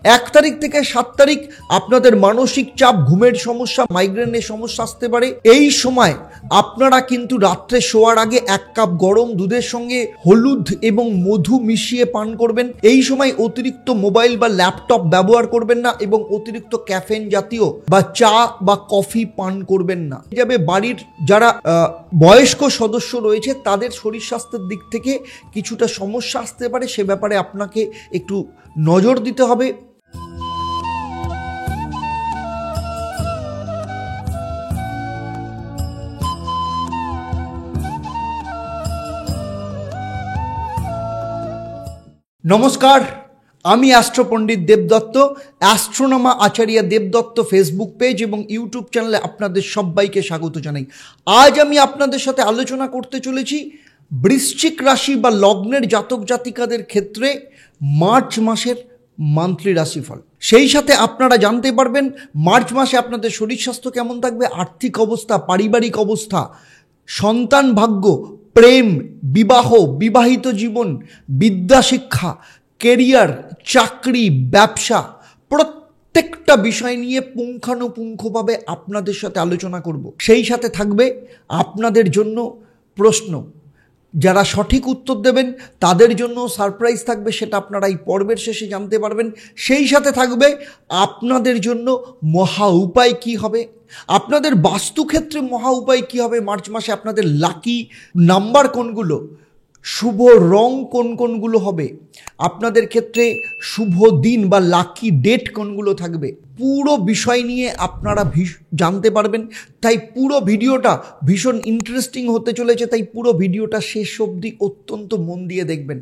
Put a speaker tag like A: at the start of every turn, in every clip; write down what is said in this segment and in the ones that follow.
A: 1 তারিখ থেকে 7 তারিখ আপনাদের মানসিক চাপ, ঘুমের সমস্যা, মাইগ্রেনের সমস্যা আসতে পারে। এই সময় আপনারা কিন্তু রাত্রে শোয়ার আগে 1 কাপ গরম দুধের সঙ্গে হলুদ এবং মধু মিশিয়ে পান করবেন। এই সময় অতিরিক্ত মোবাইল বা ল্যাপটপ ব্যবহার করবেন না এবং অতিরিক্ত ক্যাফেন জাতীয় বা চা বা কফি পান করবেন না। যাবে বাড়ির যারা বয়স্ক সদস্য রয়েছে তাদের শরীর স্বাস্থ্যের দিক থেকে কিছুটা সমস্যা আসতে পারে, সে ব্যাপারে আপনাকে একটু নজর দিতে হবে। নমস্কার, আমি অ্যাস্ট্রো পণ্ডিত দেবদত্ত। অ্যাস্ট্রোনমা আচার্য দেবদত্ত ফেসবুক পেজ এবং ইউটিউব চ্যানেলে আপনাদের সবাইকে স্বাগত জানাই। আজ আমি আপনাদের সাথে আলোচনা করতে চলেছি বৃশ্চিক রাশি বা লগ্নের জাতক জাতিকাদের ক্ষেত্রে মার্চ মাসের মান্থলি রাশিফল। সেই সাথে আপনারা জানতে পারবেন মার্চ মাসে আপনাদের শরীর স্বাস্থ্য কেমন থাকবে, আর্থিক অবস্থা, পারিবারিক অবস্থা, সন্তান ভাগ্য, প্রেম, বিবাহ, বিবাহিত জীবন, বিদ্যা শিক্ষা, কেরিয়ার, চাকরি, ব্যবসা, প্রত্যেকটা বিষয় নিয়ে পুঙ্খানুপুঙ্খভাবে আপনাদের সাথে আলোচনা করব। সেই সাথে থাকবে আপনাদের জন্য প্রশ্ন, যারা সঠিক উত্তর দেবেন তাদের জন্য সারপ্রাইজ থাকবে, সেটা আপনারা এই পর্বের শেষে জানতে পারবেন। সেই সাথে থাকবে আপনাদের জন্য মহা উপায় কী হবে, আপনাদের বাস্তুক্ষেত্রে মহা উপায় কী হবে মার্চ মাসে, আপনাদের লাকি নাম্বার কোনগুলো, শুভ রং কোন কোনগুলো হবে, আপনাদের ক্ষেত্রে শুভ দিন বা লাকি ডেট কোনগুলো থাকবে, পুরো বিষয় নিয়ে আপনারা জানতে পারবেন। তাই পুরো ভিডিওটা ভীষণ ইন্টারেস্টিং হতে চলেছে, তাই পুরো ভিডিওটা শেষ অবধি অত্যন্ত মন দিয়ে দেখবেন।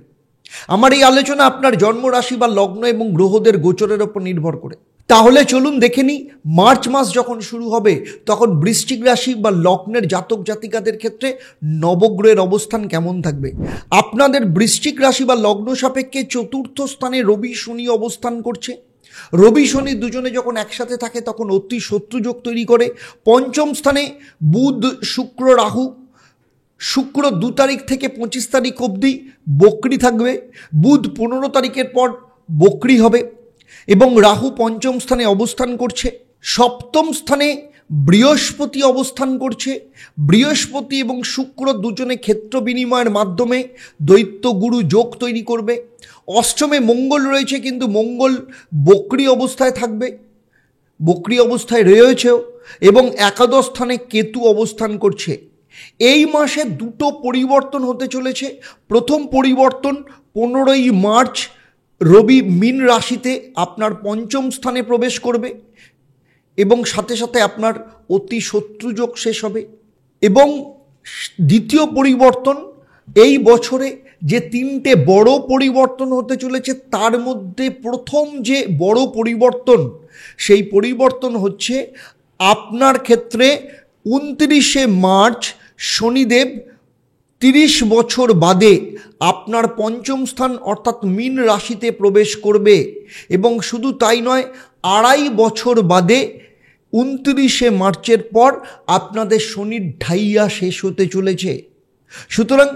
A: আমার এই আলোচনা আপনার জন্মরাশি বা লগ্ন এবং গ্রহদের গোচরের ওপর নির্ভর করে। তাহলে চলুন দেখে নিই মার্চ মাস যখন শুরু হবে তখন বৃশ্চিক রাশি বা লগ্নের জাতক জাতিকাদের ক্ষেত্রে নবগ্রহের অবস্থান কেমন থাকবে। আপনাদের বৃশ্চিক রাশি বা লগ্ন সাপেক্ষে চতুর্থ স্থানে রবি শনি অবস্থান করছে। রবি শনি দুজনে যখন একসাথে থাকে তখন অতি শত্রুযোগ তৈরি করে। পঞ্চম স্থানে বুধ শুক্র রাহু। শুক্র 2 তারিখ থেকে 25 তারিখ অবধি বক্রি থাকবে, বুধ 15 তারিখের পর বক্রি হবে এবং রাহু পঞ্চম স্থানে অবস্থান করছে। সপ্তম স্থানে বৃহস্পতি অবস্থান করছে। বৃহস্পতি এবং শুক্র দুজনে ক্ষেত্র বিনিময়ের মাধ্যমে দৈত্য গুরু যোগ তৈরি করবে। অষ্টমে মঙ্গল রয়েছে, কিন্তু মঙ্গল বক্রি অবস্থায় থাকবে, বক্রি অবস্থায় রয়েছেও, এবং একাদশ স্থানে কেতু অবস্থান করছে। এই মাসে দুটো পরিবর্তন হতে চলেছে। প্রথম পরিবর্তন 15ই মার্চ রবি মীন রাশিতে আপনার পঞ্চম স্থানে প্রবেশ করবে এবং সাথে সাথে আপনার অতি শত্রুযোগ শেষ হবে। এবং দ্বিতীয় পরিবর্তন, এই বছরে যে 3টে বড় পরিবর্তন হতে চলেছে তার মধ্যে প্রথম যে বড় পরিবর্তন, সেই পরিবর্তন হচ্ছে আপনার ক্ষেত্রে 29শে মার্চ শনিদেব 30 বছর বাদে আপনার পঞ্চম স্থান অর্থাৎ মীন রাশিতে প্রবেশ করবে এবং শুধু তাই নয়, 2.5 বছর বাদে 29শে মার্চের পর আপনাদের শনির ঢাইয়া শেষ হতে চলেছে। সুতরাং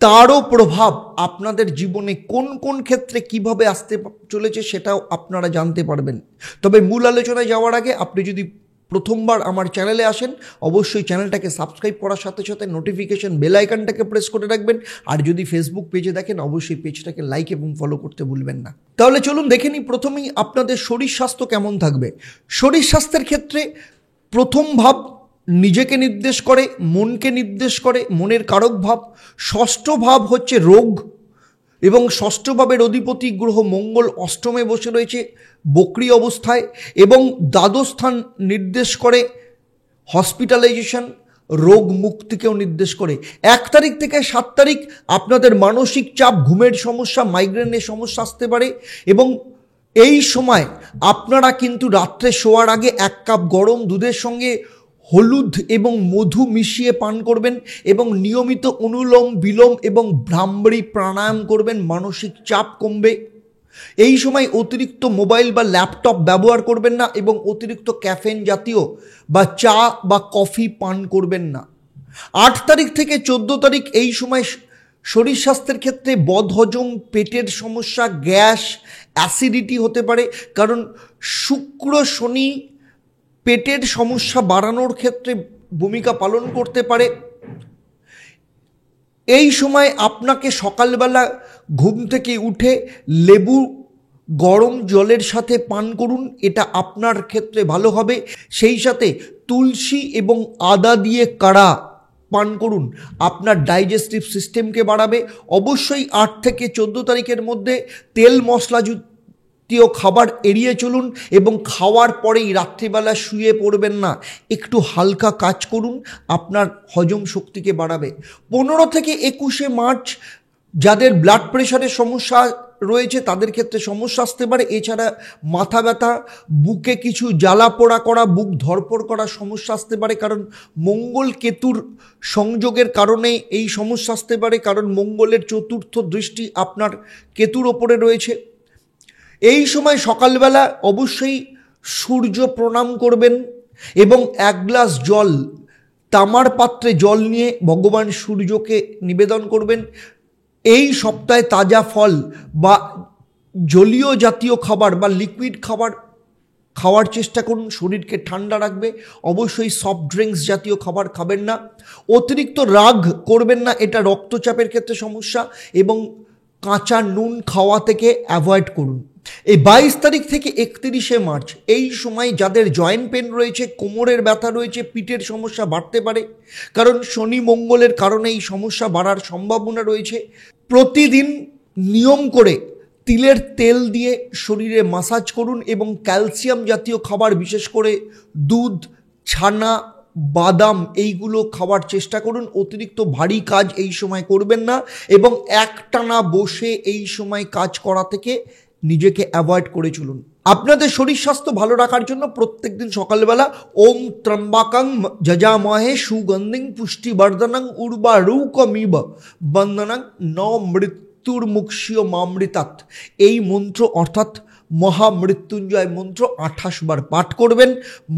A: তারও প্রভাব আপনাদের জীবনে কোন কোন ক্ষেত্রে কিভাবে আসতে চলেছে সেটাও আপনারা জানতে পারবেন। তবে মূল আলোচনায় যাওয়ার আগে আপনি যদি প্রথমবার আমার চ্যানেলে আসেন অবশ্যই চ্যানেলটাকে সাবস্ক্রাইব করার সাথে সাথে নোটিফিকেশন বেল আইকনটাকে প্রেস করে রাখবেন। আর যদি ফেসবুক পেজে দেখেন অবশ্যই পেজটাকে লাইক এবং ফলো করতে ভুলবেন না। তাহলে চলুন দেখে নিই প্রথমেই আপনাদের শরীর স্বাস্থ্য কেমন থাকবে। শরীর স্বাস্থ্যের ক্ষেত্রে প্রথম ভাব নিজেকে নির্দেশ করে, মনকে নির্দেশ করে, মনের কারক ভাব। ষষ্ঠ ভাব হচ্ছে রোগ এবং ষষ্ঠ ভাবের অধিপতি গ্রহ মঙ্গল অষ্টমে বসে রয়েছে বক্রি অবস্থায় এবং দ্বাদশ স্থান নির্দেশ করে হসপিটালাইজেশন, রোগ মুক্তিকেও নির্দেশ করে। 1 তারিখ থেকে 7 তারিখ আপনাদের মানসিক চাপ, ঘুমের সমস্যা, মাইগ্রেনের সমস্যা আসতে পারে এবং এই সময় আপনারা কিন্তু রাত্রে শোয়ার আগে 1 কাপ গরম দুধের সঙ্গে হলুদ এবং মধু মিশিয়ে পান করবেন এবং নিয়মিত অনুলোম বিলোম এবং ভ্রামরী প্রাণায়াম করবেন, মানসিক চাপ কমবে। এই সময় অতিরিক্ত মোবাইল বা ল্যাপটপ ব্যবহার করবেন না এবং অতিরিক্ত ক্যাফেন জাতীয় বা চা বা কফি পান করবেন না। 8 তারিখ থেকে 14 তারিখ এই সময় শরীর স্বাস্থ্যের ক্ষেত্রে বদহজম, পেটের সমস্যা, গ্যাস, অ্যাসিডিটি হতে পারে, কারণ শুক্র শনি পেটের সমস্যা বাড়ানোর ক্ষেত্রে ভূমিকা পালন করতে পারে। এই সময় আপনাকে সকালবেলা ঘুম থেকে উঠে লেবু গরম জলের সাথে পান করুন, এটা আপনার ক্ষেত্রে ভালো হবে। সেই সাথে তুলসী এবং আদা দিয়ে কাড়া পান করুন, আপনার ডাইজেস্টিভ সিস্টেমকে বাড়াবে। অবশ্যই 8 থেকে 14 তারিখের মধ্যে তেল মশলাযুক্ত খাবার এড়িয়ে চলুন এবং খাওয়ার পরেই রাত্রিবেলা শুয়ে পড়বেন না, একটু হালকা কাজ করুন, আপনার হজম শক্তিকে বাড়াবে। 15 থেকে 21 মার্চ যাদের ব্লাড প্রেশারের সমস্যা রয়েছে তাদের ক্ষেত্রে সমস্যা আসতে পারে। এছাড়া মাথা ব্যথা, বুকে কিছু জ্বালা পোড়া করা, বুক ধড়ফড় করা সমস্যা আসতে পারে, কারণ মঙ্গল কেতুর সংযোগের কারণে এই সমস্যা আসতে পারে, কারণ মঙ্গলের চতুর্থ দৃষ্টি আপনার কেতুর ওপরে রয়েছে। এই সময় সকালবেলা অবশ্যই সূর্য প্রণাম করবেন এবং 1 গ্লাস জল, তামার পাত্রে জল নিয়ে ভগবান সূর্যকে নিবেদন করবেন। এই সপ্তাহে তাজা ফল বা জলীয় জাতীয় খাবার বা লিকুইড খাবার খাওয়ার চেষ্টা করুন, শরীরকে ঠান্ডা রাখবে। অবশ্যই সফট ড্রিঙ্কস জাতীয় খাবার খাবেন না। অতিরিক্ত রাগ করবেন না, এটা রক্তচাপের ক্ষেত্রে সমস্যা। এবং কাঁচা নুন খাওয়া থেকে অ্যাভয়েড করুন। এই 22 তারিখ থেকে 31 মার্চ এই সময় যাদের জয়েন্ট পেন রয়েছে, কোমরের ব্যথা রয়েছে, পিঠের সমস্যা বাড়তে পারে, কারণ শনি মঙ্গলের কারণে এই সমস্যা বাড়ার সম্ভাবনা রয়েছে। প্রতিদিন নিয়ম করে তিলের তেল দিয়ে শরীরে মাসাজ করুন এবং ক্যালসিয়াম জাতীয় খাবার, বিশেষ করে দুধ, ছানা, বাদাম এইগুলো খাওয়ার চেষ্টা করুন। অতিরিক্ত ভারী কাজ এই সময় করবেন না এবং একটানা বসে এই সময় কাজ করা থেকে নিজেকে অ্যাভয়েড করে চলুন। আপনাদের শরীর স্বাস্থ্য ভালো রাখার জন্য প্রত্যেকদিন সকালবেলা ওম ত্রম্বাকং যজামহে সুগন্ধিং পুষ্টিবর্ধনং উর্বারুকমিব বন্দনং ন মৃত্যুর্মুক্ষীয় মামৃতাৎ, এই মন্ত্র অর্থাৎ মহামৃত্যুঞ্জয় মন্ত্র 28 বার পাঠ করবেন।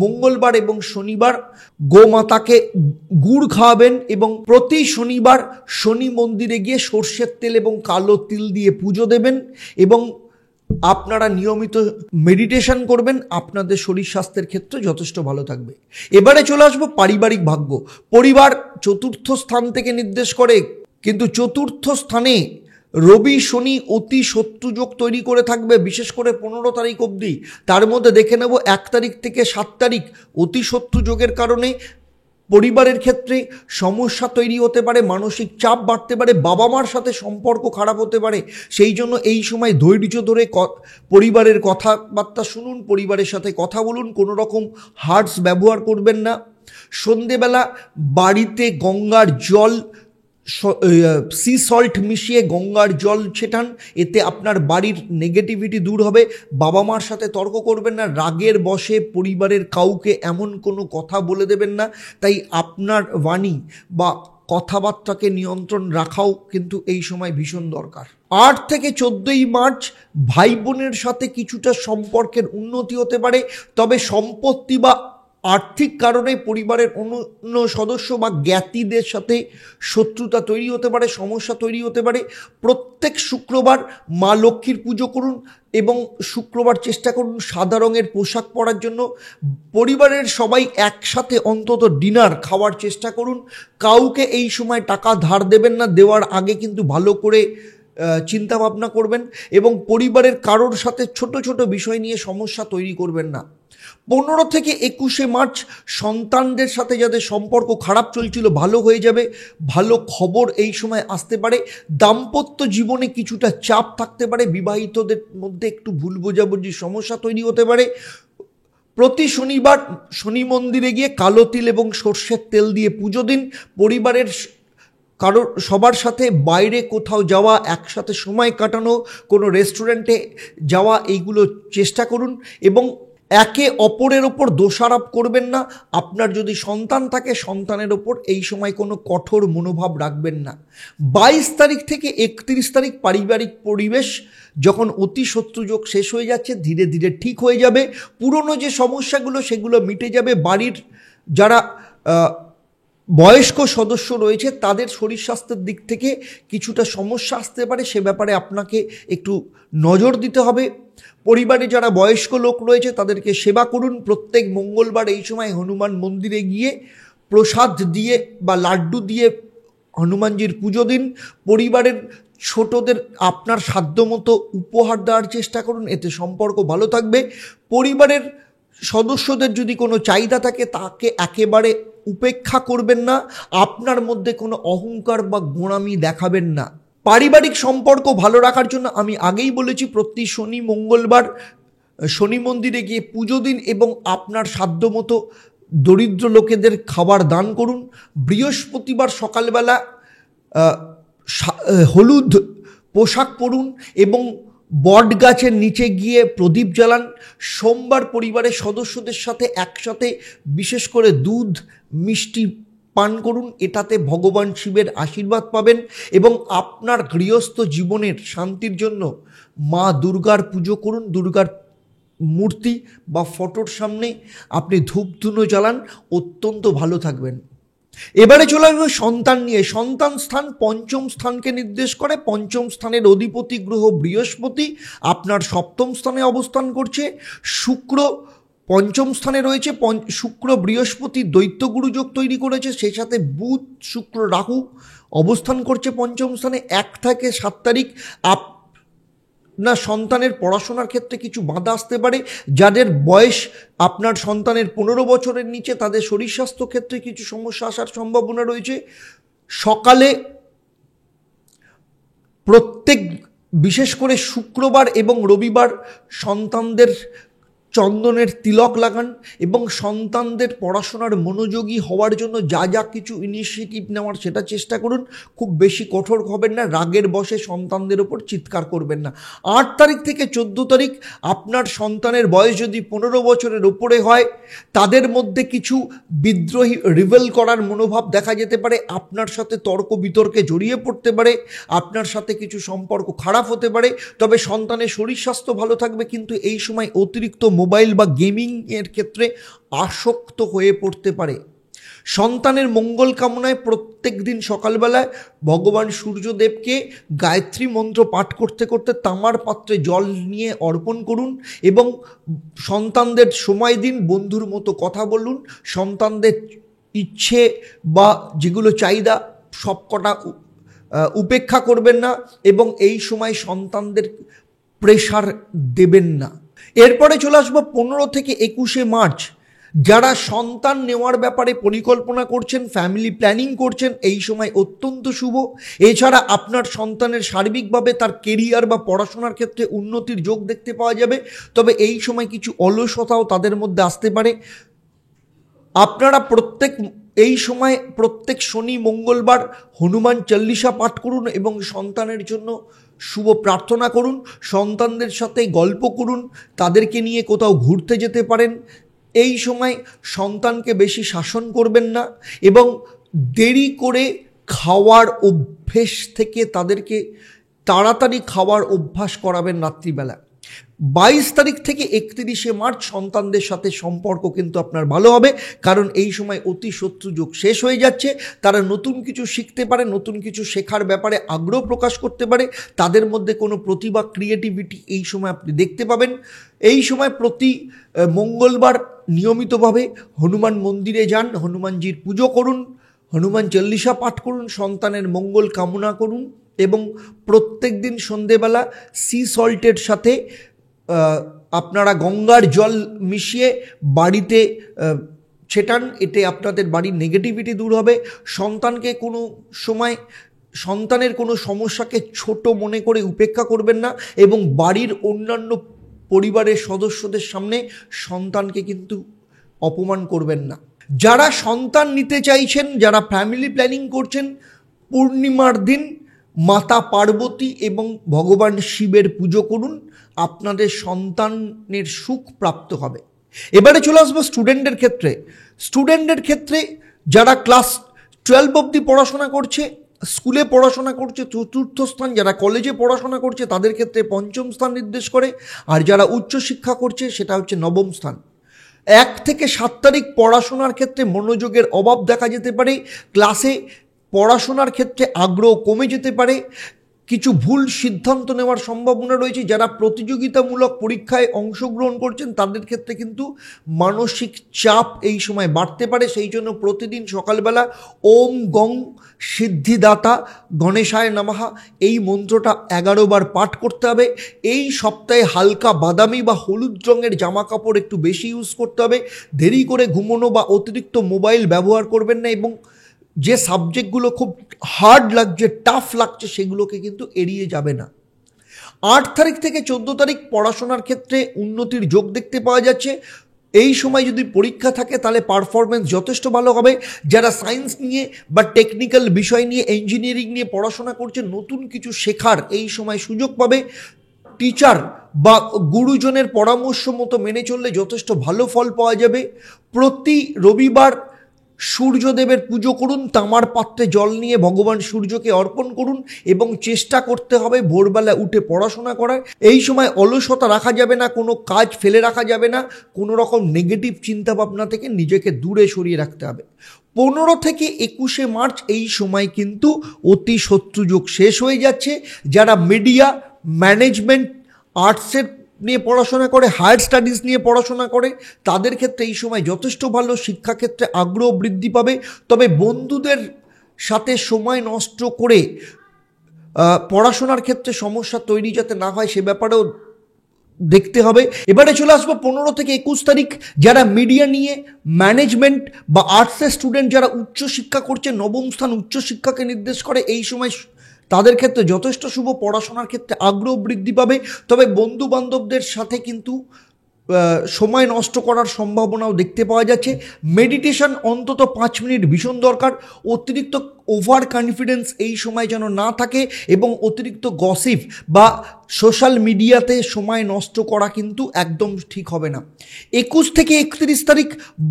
A: মঙ্গলবার এবং শনিবার গোমাতাকে গুড় খাওয়াবেন এবং প্রতি শনিবার শনি মন্দিরে গিয়ে সর্ষের তেল এবং কালো তিল দিয়ে পুজো দেবেন এবং আপনারা নিয়মিত মেডিটেশন করবেন। আপনাদের শরীর স্বাস্থ্যের ক্ষেত্রে যথেষ্ট ভালো থাকবে। এবারে চলে আসবো পারিবারিক ভাগ্য। পরিবার চতুর্থ স্থান থেকে নির্দেশ করে, কিন্তু চতুর্থ স্থানে রবি শনি অতি শত্রুযোগ তৈরি করে থাকবে, বিশেষ করে 15 তারিখ অবধি। তার মধ্যে দেখে নেব 1 তারিখ থেকে 7 তারিখ অতি শত্রুযোগের কারণে পরিবারের ক্ষেত্রে সমস্যা তৈরি হতে পারে, মানসিক চাপ বাড়তে পারে, বাবা মার সাথে সম্পর্ক খারাপ হতে পারে। সেই জন্য এই সময় ধৈর্য ধরে পরিবারের কথাবার্তা শুনুন, পরিবারের সাথে কথা বলুন, কোনো রকম হার্ডস ব্যবহার করবেন না। সন্ধেবেলা বাড়িতে গঙ্গার জল, সি সল্ট মিশিয়ে গঙ্গার জল ছেটান, এতে আপনার বাড়ির নেগেটিভিটি দূর হবে। বাবা মার সাথে তর্ক করবেন না, রাগের বশে পরিবারের কাউকে এমন কোনো কথা বলে দেবেন না। তাই আপনার বাণী বা কথাবার্তাকে নিয়ন্ত্রণ রাখাও কিন্তু এই সময় ভীষণ দরকার। 8 থেকে 14 মার্চ ভাই বোনের সাথে কিছুটা সম্পর্কের উন্নতি হতে পারে, তবে সম্পত্তি বা আর্থিক কারণে পরিবারের অন্য সদস্য বা জ্ঞাতিদের সাথে শত্রুতা তৈরি হতে পারে, সমস্যা তৈরি হতে পারে। প্রত্যেক শুক্রবার মা লক্ষ্মীর পুজো করুন এবং শুক্রবার চেষ্টা করুন সাদা রঙের পোশাক পরার জন্য। পরিবারের সবাই একসাথে অন্তত ডিনার খাওয়ার চেষ্টা করুন। কাউকে এই সময় টাকা ধার দেবেন না, দেওয়ার আগে কিন্তু ভালো করে চিন্তা ভাবনা করবেন এবং পরিবারের কারোর সাথে ছোট ছোট বিষয় নিয়ে সমস্যা তৈরি করবেন না। 15 থেকে 21 মার্চ সন্তানদের সাথে যাদের সম্পর্ক খারাপ চলছিল ভালো হয়ে যাবে, ভালো খবর এই সময় আসতে পারে। দাম্পত্য জীবনে কিছুটা চাপ থাকতে পারে, বিবাহিতদের মধ্যে একটু ভুল বোঝাবুঝির সমস্যা তৈরি হতে পারে। প্রতি শনিবার শনি মন্দিরে গিয়ে কালো তিল এবং সর্ষের তেল দিয়ে পুজো দিন। পরিবারের সবার সাথে বাইরে কোথাও যাওয়া, একসাথে সময় কাটানো, কোনো রেস্টুরেন্টে যাওয়া, এইগুলো চেষ্টা করুন এবং একে অপরের ওপর দোষারোপ করবেন না। আপনার যদি সন্তান থাকে সন্তানের ওপর এই সময় কোনো কঠোর মনোভাব রাখবেন না। 22 তারিখ থেকে 31 তারিখ পারিবারিক পরিবেশ যখন অতি শত্রুযোগ শেষ হয়ে যাচ্ছে, ধীরে ধীরে ঠিক হয়ে যাবে। পুরনো যে সমস্যাগুলো সেগুলো মিটে যাবে। বাড়ির যারা বয়স্ক সদস্য রয়েছে তাদের শরীর স্বাস্থ্যের দিক থেকে কিছুটা সমস্যা আসতে পারে, সে ব্যাপারে আপনাকে একটু নজর দিতে হবে। পরিবারে যারা বয়স্ক লোক রয়েছে তাদেরকে সেবা করুন। প্রত্যেক মঙ্গলবার এই সময় হনুমান মন্দিরে গিয়ে প্রসাদ দিয়ে বা লাড্ডু দিয়ে হনুমানজির পুজো দিন। পরিবারের ছোটদের আপনার সাধ্যমতো উপহার দেওয়ার চেষ্টা করুন, এতে সম্পর্ক ভালো থাকবে। পরিবারের সদস্যদের যদি কোনো চাহিদা থাকে তাকে একেবারে উপেক্ষা করবেন না, আপনার মধ্যে কোনো অহংকার বা গোঁড়ামি দেখাবেন না। পারিবারিক সম্পর্ক ভালো রাখার জন্য আমি আগেই বলেছি প্রতি শনি মঙ্গলবার শনি মন্দিরে গিয়ে পুজো দিন এবং আপনার সাধ্যমতো দরিদ্র লোকেদের খাবার দান করুন। বৃহস্পতিবার সকালবেলা হলুদ পোশাক পরুন এবং বট গাছের নিচে গিয়ে প্রদীপ জ্বালান। সোমবার পরিবারের সদস্যদের সাথে একসাথে বিশেষ করে দুধ মিষ্টি পান করুন, এটাতে ভগবান শিবের আশীর্বাদ পাবেন এবং আপনার গৃহস্থ জীবনের শান্তির জন্য মা দুর্গার পুজো করুন। দুর্গার মূর্তি বা ফটোর সামনে আপনি ধূপধুনো জ্বালান, অত্যন্ত ভালো থাকবেন। এবারে চলে আসবে সন্তান নিয়ে। সন্তান স্থান পঞ্চম স্থানকে নির্দেশ করে। পঞ্চম স্থানের অধিপতি গ্রহ বৃহস্পতি আপনার সপ্তম স্থানে অবস্থান করছে। শুক্র পঞ্চম স্থানে রয়েছে। শুক্র বৃহস্পতি দৈত্যগুরু যোগ তৈরি করেছে, সেই সাথে বুধ শুক্র রাহু অবস্থান করছে পঞ্চম স্থানে। 1 থেকে 7 তারিখ আপনার সন্তানের পড়াশোনার ক্ষেত্রে কিছু বাধা আসতে পারে। যাদের বয়স আপনার সন্তানের 15 বছরের নিচে তাদের শরীর স্বাস্থ্য ক্ষেত্রে কিছু সমস্যা আসার সম্ভাবনা রয়েছে। সকালে প্রত্যেক বিশেষ করে শুক্রবার এবং রবিবার সন্তানদের চন্দনের তিলক লাগান এবং সন্তানদের পড়াশোনার মনোযোগী হওয়ার জন্য যা যা কিছু ইনিশিয়েটিভ নেওয়ার সেটা চেষ্টা করুন। খুব বেশি কঠোর হবেন না, রাগের বশে সন্তানদের ওপর চিৎকার করবেন না। 8 তারিখ থেকে 14 তারিখ আপনার সন্তানের বয়স যদি 15 বছরের ওপরে হয় তাদের মধ্যে কিছু বিদ্রোহী রিবেল করার মনোভাব দেখা যেতে পারে, আপনার সাথে তর্ক বিতর্কে জড়িয়ে পড়তে পারে, আপনার সাথে কিছু সম্পর্ক খারাপ হতে পারে। তবে সন্তানের শরীর স্বাস্থ্য ভালো থাকবে, কিন্তু এই সময় অতিরিক্ত মোবাইল বা গেমিংয়ের ক্ষেত্রে আসক্ত হয়ে পড়তে পারে। সন্তানের মঙ্গল কামনায় প্রত্যেক দিন সকালবেলায় ভগবান সূর্যদেবকে গায়ত্রী মন্ত্র পাঠ করতে করতে তামার পাত্রে জল নিয়ে অর্পণ করুন এবং সন্তানদের সময় দিন, বন্ধুর মতো কথা বলুন। সন্তানদের ইচ্ছে বা যেগুলো চাহিদা সবকটা উপেক্ষা করবেন না এবং এই সময় সন্তানদের প্রেশার দেবেন না। এরপরে চলে আসবো 15 থেকে 21শে মার্চ। যারা সন্তান নেওয়ার ব্যাপারে পরিকল্পনা করছেন, ফ্যামিলি প্ল্যানিং করছেন, এই সময় অত্যন্ত শুভ। এছাড়া আপনার সন্তানের সার্বিকভাবে তার কেরিয়ার বা পড়াশোনার ক্ষেত্রে উন্নতির যোগ দেখতে পাওয়া যাবে। তবে এই সময় কিছু অলসতাও তাদের মধ্যে আসতে পারে। আপনারা এই সময় প্রত্যেক শনি মঙ্গলবার হনুমান চল্লিশা পাঠ করুন এবং সন্তানের জন্য শুভ প্রার্থনা করুন। সন্তানদের সাথে গল্প করুন, তাদেরকে নিয়ে কোথাও ঘুরতে যেতে পারেন। এই সময় সন্তানকে বেশি শাসন করবেন না এবং দেরি করে খাওয়ার অভ্যেস থেকে তাদেরকে তাড়াতাড়ি খাওয়ার অভ্যাস করাবেন রাত্রিবেলা। 22 তারিখ থেকে 31শে মার্চ সন্তানদের সাথে সম্পর্ক কিন্তু আপনার ভালো হবে, কারণ এই সময় অতি শত্রু যোগ শেষ হয়ে যাচ্ছে। তারা নতুন কিছু শিখতে পারে, নতুন কিছু শেখার ব্যাপারে আগ্রহ প্রকাশ করতে পারে, তাদের মধ্যে কোনো প্রতিভা ক্রিয়েটিভিটি এই সময় আপনি দেখতে পাবেন। এই সময় প্রতি মঙ্গলবার নিয়মিতভাবে হনুমান মন্দিরে যান, হনুমানজির পুজো করুন, হনুমান চল্লিশা পাঠ করুন, সন্তানের মঙ্গল কামনা করুন এবং প্রত্যেক দিন সন্ধেবেলা সি সল্টের সাথে আপনারা গঙ্গার জল মিশিয়ে বাড়িতে ছেটান, এতে আপনাদের বাড়ির নেগেটিভিটি দূর হবে। সন্তানের কোনো সমস্যাকে ছোট মনে করে উপেক্ষা করবেন না এবং বাড়ির অন্যান্য পরিবারের সদস্যদের সামনে সন্তানকে কিন্তু অপমান করবেন না। যারা সন্তান নিতে চাইছেন, যারা ফ্যামিলি প্ল্যানিং করছেন, পূর্ণিমার দিন মাতা পার্বতী এবং ভগবান শিবের পুজো করুন, আপনাদের সন্তানের সুখ প্রাপ্ত হবে। এবারে চলে আসবো স্টুডেন্টের ক্ষেত্রে যারা ক্লাস 12 অবধি পড়াশোনা করছে, স্কুলে পড়াশোনা করছে 4র্থ স্থান, যারা কলেজে পড়াশোনা করছে তাদের ক্ষেত্রে 5ম স্থান নির্দেশ করে, আর যারা উচ্চশিক্ষা করছে সেটা হচ্ছে 9ম স্থান। 1 থেকে 7 তারিখ পড়াশোনার ক্ষেত্রে মনোযোগের অভাব দেখা যেতে পারে, ক্লাসে পড়াশোনার ক্ষেত্রে আগ্রহ কমে যেতে পারে, কিছু ভুল সিদ্ধান্ত নেওয়ার সম্ভাবনা রয়েছে। যারা প্রতিযোগিতামূলক পরীক্ষায় অংশগ্রহণ করছেন তাদের ক্ষেত্রে কিন্তু মানসিক চাপ এই সময় বাড়তে পারে। সেই জন্য প্রতিদিন সকালবেলা ওম গং সিদ্ধিদাতা গণেশায় নমঃ এই মন্ত্রটা 11 বার পাঠ করতে হবে। এই সপ্তাহে হালকা বাদামি বা হলুদ রঙের জামা কাপড় একটু বেশি ইউজ করতে হবে। দেরি করে ঘুমানো বা অতিরিক্ত মোবাইল ব্যবহার করবেন না, এবং যে সাবজেক্টগুলো খুব হার্ড লাগছে, টাফ লাগছে, সেগুলোকে কিন্তু এড়িয়ে যাবে না। 8 তারিখ থেকে 14 তারিখ পড়াশোনার ক্ষেত্রে উন্নতির যোগ দেখতে পাওয়া যাচ্ছে। এই সময় যদি পরীক্ষা থাকে তাহলে পারফরমেন্স যথেষ্ট ভালো হবে। যারা সায়েন্স নিয়ে বা টেকনিক্যাল বিষয় নিয়ে, ইঞ্জিনিয়ারিং নিয়ে পড়াশোনা করছে, নতুন কিছু শেখার এই সময় সুযোগ পাবে। টিচার বা গুরুজনের পরামর্শ মতো মেনে চললে যথেষ্ট ভালো ফল পাওয়া যাবে। প্রতি রবিবার সূর্যদেবের পুজো করুন, তামার পাত্রে জল নিয়ে ভগবান সূর্যকে অর্পণ করুন, এবং চেষ্টা করতে হবে ভোরবেলা উঠে পড়াশোনা করার। এই সময় অলসতা রাখা যাবে না, কোনো কাজ ফেলে রাখা যাবে না, কোনো রকম নেগেটিভ চিন্তাভাবনা থেকে নিজেকে দূরে সরিয়ে রাখতে হবে। 15 থেকে 21শে মার্চ এই সময় কিন্তু অতি শত্রুযোগ শেষ হয়ে যাচ্ছে। যারা মিডিয়া, ম্যানেজমেন্ট, আর্টসের নিয়ে পড়াশোনা করে, হায়ার স্টাডিজ নিয়ে পড়াশোনা করে, তাদের ক্ষেত্রে এই সময় যথেষ্ট ভালো, শিক্ষাক্ষেত্রে আগ্রহ বৃদ্ধি পাবে। তবে বন্ধুদের সাথে সময় নষ্ট করে পড়াশোনার ক্ষেত্রে সমস্যা তৈরি যাতে না হয় সে ব্যাপারেও দেখতে হবে। এবারে চলে আসবো 15 থেকে 21 তারিখ। যারা মিডিয়া নিয়ে, ম্যানেজমেন্ট বা আর্টসের স্টুডেন্ট যারা উচ্চশিক্ষা করছে, নবম স্থান উচ্চশিক্ষাকে নির্দেশ করে, এই সময় তাদের ক্ষেত্রে যথেষ্ট শুভ, পড়াশোনার ক্ষেত্রে আগ্রহ বৃদ্ধি পাবে। তবে বন্ধু বান্ধবদের সাথে কিন্তু সময় নষ্ট করার সম্ভাবনাও দেখতে পাওয়া যাচ্ছে। মেডিটেশন অন্তত 5 মিনিট ভীষণ দরকার। অতিরিক্ত ওভার কনফিডেন্স এই সময় যেন না থাকে, এবং অতিরিক্ত গসিপ বা সোশ্যাল মিডিয়াতে সময় নষ্ট করা কিন্তু একদম ঠিক হবে না। 21 থেকে 31 তারিখ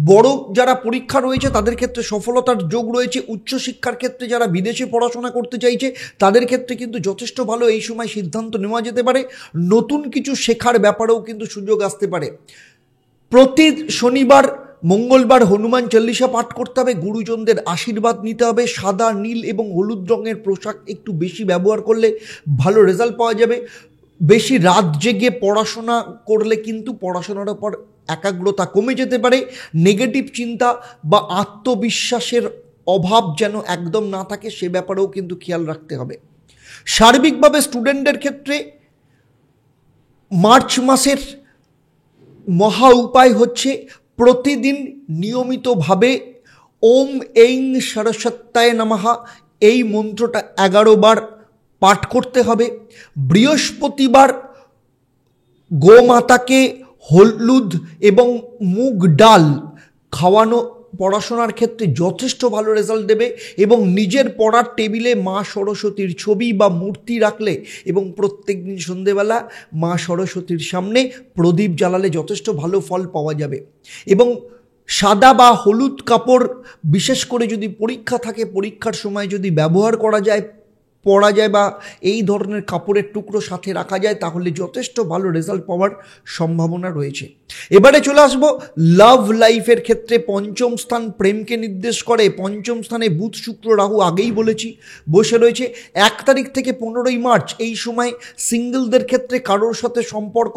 A: বড় যারা পরীক্ষা রয়েছে তাদের ক্ষেত্রে সফলতার যোগ রয়েছে। উচ্চশিক্ষার ক্ষেত্রে যারা বিদেশে পড়াশোনা করতে চাইছে তাদের ক্ষেত্রে কিন্তু যথেষ্ট ভালো এই সময় সিদ্ধান্ত নেওয়া যেতে পারে। নতুন কিছু শেখার ব্যাপারেও কিন্তু সুযোগ আসতে পারে। প্রতি শনিবার, মঙ্গলবার হনুমান চল্লিশা পাঠ করতে হবে, গুরুজনদের আশীর্বাদ নিতে হবে। সাদা, নীল এবং হলুদ রঙের পোশাক একটু বেশি ব্যবহার করলে ভালো রেজাল্ট পাওয়া যাবে। বেশি রাত জেগে পড়াশোনা করলে কিন্তু পড়াশোনার ওপর একাগ্রতা কমে যেতে পারে। নেগেটিভ চিন্তা বা আত্মবিশ্বাসের অভাব যেন একদম না থাকে সে ব্যাপারেও কিন্তু খেয়াল রাখতে হবে। সার্বিকভাবে স্টুডেন্টদের ক্ষেত্রে মার্চ মাসের মহা উপায় হচ্ছে প্রতিদিন নিয়মিতভাবে ওম এইং সরস্বত্যায় নমঃ এই মন্ত্রটা 11 বার পাঠ করতে হবে। বৃহস্পতিবার গোমাতাকে হলুদ এবং মুগ ডাল খাওয়ানো পড়াশোনার ক্ষেত্রে যথেষ্ট ভালো রেজাল্ট দেবে। এবং নিজের পড়ার টেবিলে মা সরস্বতীর ছবি বা মূর্তি রাখলে এবং প্রত্যেক দিন সন্ধেবেলা মা সরস্বতীর সামনে প্রদীপ জ্বালালে যথেষ্ট ভালো ফল পাওয়া যাবে। এবং সাদা বা হলুদ কাপড়, বিশেষ করে যদি পরীক্ষা থাকে, পরীক্ষার সময় যদি ব্যবহার করা যায়, পরা যায়, বা এই ধরনের কাপড়ের টুকরো সাথে রাখা যায়, তাহলে যথেষ্ট ভালো রেজাল্ট পাওয়ার সম্ভাবনা রয়েছে। এবারে চলে আসবো লাভ লাইফের ক্ষেত্রে। পঞ্চম স্থান প্রেমকে নির্দেশ করে। পঞ্চম স্থানে বুধ, শুক্র, রাহু আগেই বলেছি বসে রয়েছে। 1 তারিখ থেকে 15ই মার্চ এই সময় সিঙ্গেলদের ক্ষেত্রে কারোর সাথে সম্পর্ক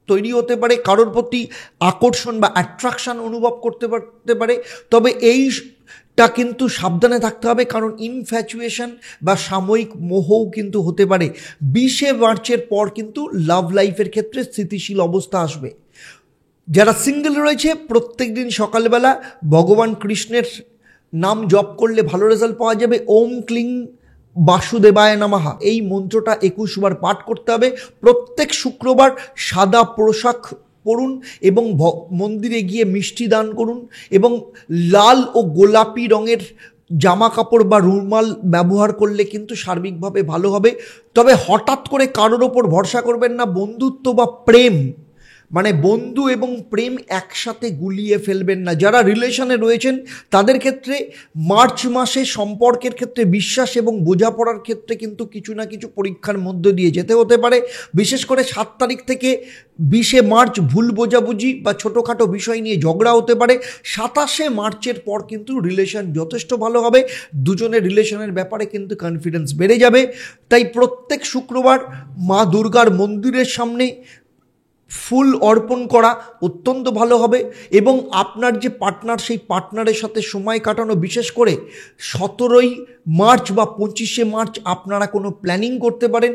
A: তৈরি হতে পারে, কারোর প্রতি আকর্ষণ বা অ্যাট্রাকশন অনুভব করতে পারে। তবে এইটা কিন্তু সাবধানে থাকতে হবে, কারণ ইনফ্যাচুয়েশন বা সাময়িক মোহও কিন্তু হতে পারে। 20শে মার্চের পর কিন্তু লাভ লাইফের ক্ষেত্রে স্থিতিশীল অবস্থা আসবে। যারা সিঙ্গেল রয়েছে প্রত্যেক দিন সকালবেলা ভগবান কৃষ্ণের নাম জপ করলে ভালো রেজাল্ট পাওয়া যাবে। ওম ক্লিং বাসুদেবায় নমঃ এই মন্ত্রটা 21 বার পাঠ করতে হবে। প্রত্যেক শুক্রবার সাদা পোশাক পরুন এবং মন্দিরে গিয়ে মিষ্টি দান করুন, এবং লাল ও গোলাপি রঙের জামা কাপড় বা রুমাল ব্যবহার করলে কিন্তু সার্বিকভাবে ভালো হবে। তবে হঠাৎ করে কারোর ওপর ভরসা করবেন না। বন্ধুত্ব বা প্রেম মানে বন্ধু এবং প্রেম একসাথে গুলিয়ে ফেলবেন না। যারা রিলেশনে রয়েছেন তাদের ক্ষেত্রে মার্চ মাসে সম্পর্কের ক্ষেত্রে বিশ্বাস এবং বোঝাপড়ার ক্ষেত্রে কিন্তু কিছু না কিছু পরীক্ষার মধ্য দিয়ে যেতে হতে পারে। বিশেষ করে 7 তারিখ থেকে 20 মার্চ ভুল বোঝাবুঝি বা ছোটোখাটো বিষয় নিয়ে ঝগড়া হতে পারে। 27 মার্চের পর কিন্তু রিলেশন যথেষ্ট ভালো হবে, দুজনের রিলেশনের ব্যাপারে কিন্তু কনফিডেন্স বেড়ে যাবে। তাই প্রত্যেক শুক্রবার মা দুর্গার মন্দিরের সামনে ফুল অর্পণ করা অত্যন্ত ভালো হবে। এবং আপনার যে পার্টনার, সেই পার্টনারের সাথে সময় কাটানো, বিশেষ করে 17 মার্চ বা 25 মার্চ আপনারা কোনো প্ল্যানিং করতে পারেন।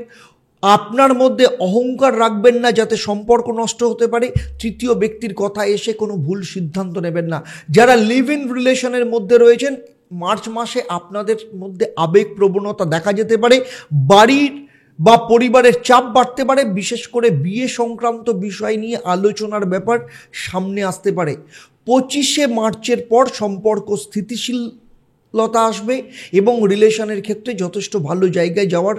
A: আপনার মধ্যে অহংকার রাখবেন না যাতে সম্পর্ক নষ্ট হতে পারে। তৃতীয় ব্যক্তির কথা এসে কোনো ভুল সিদ্ধান্ত নেবেন না। যারা লিভ ইন রিলেশনের মধ্যে রয়েছেন, মার্চ মাসে আপনাদের মধ্যে আবেগ প্রবণতা দেখা যেতে পারে। বাড়ির বা পরিবারের চাপ বাড়তে পারে, বিশেষ করে বিয়ে সংক্রান্ত বিষয় নিয়ে আলোচনার ব্যাপার সামনে আসতে পারে। 25 মার্চের পর সম্পর্ক স্থিতিশীলতা আসবে এবং রিলেশনের ক্ষেত্রে যথেষ্ট ভালো জায়গায় যাওয়ার